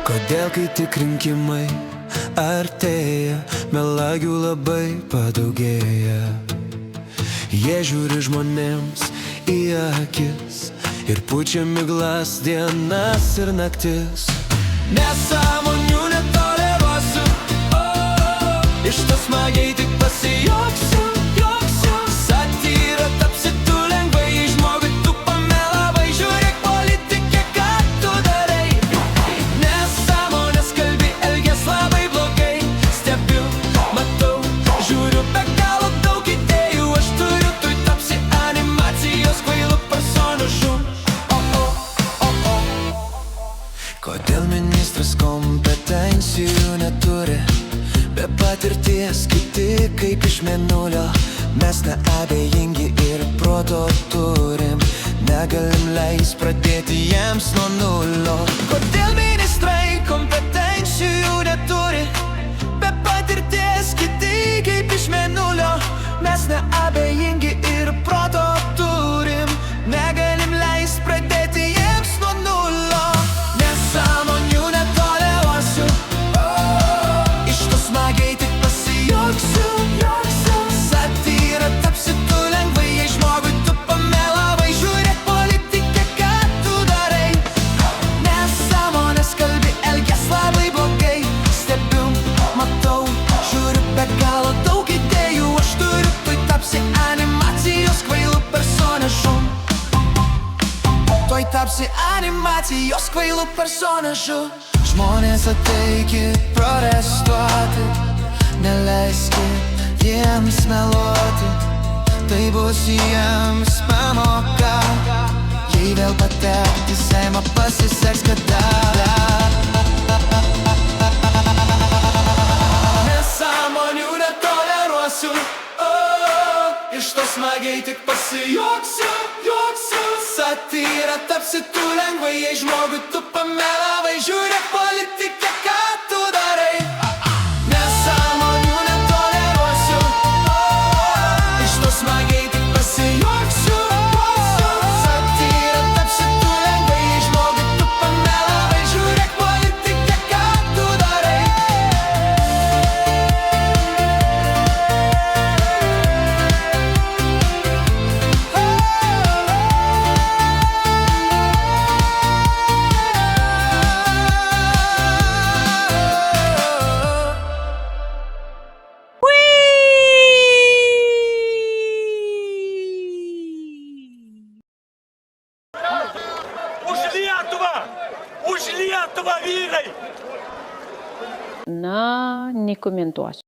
Kodėl, kai tik rinkimai artėja, melagių labai padaugėja. Jie žiūri žmonėms į akis ir pučia miglas dienas ir naktis. Nesąmonių netoleruosiu, iš to smagiai tik pasijuoksiu. Satyra tapsi tu lengvai, į žmogui tu pamelavai. Žiūrėk, politikė, ką tu darai. Nesąmonės kalbi, elgies labai blogai. Stebiu, matau, žiūriu be galo daug idėjų. Aš turiu, tuoj tapsi animacijos kvailų personažų. Kodėl ministras kompetencijų neturi? Be patirties kiti kaip iš mėnulio. Mes neabejingi ir proto turim, negalim leist pradėti jiems nuo nulio. Kodėl ministrai kompetencijų neturi? Be patirties kiti kaip iš mėnulio. Mes neabejingi ir proto turim, negalim leist pradėti jiems nuo nulio. Nesąmonių netoleruosiu, iš to smagiai tik pasijuoksiu. Satyra tapsi tu lengvai, jei žmogui tu pamelavai. Žiūrėk, politikė, ką tu darai. Nesąmonės kalbi, elgies labai blogai. Stebiu, matau, žiūriu be galo daug idėjų. Aš turiu, tuoj tapsi animacijos kvailų personažų. Tuoj tapsi animacijos kvailų personažų. Žmonės, ateikit protestuoti, neleiskit jiems meluoti. Tai bus jiems pamoka. Jei vėl patekti į Seimą pasiseks kada. Nesąmonių netoleruosiu, iš to smagiai tik pasijuoksiu. Satyra tapsi tu lengvai, jei žmogui tu pamelavai. Žiūrėk, politikė, ką tu darai. Nesąmonių netoleruosiu, iš to smagiai tik pasijuoksiu. Satyra tapsi tu lengvai, jei žmogui tu pamelavai. Žiūrėk, politikė, ką tu darai. Na, nekomentuosiu.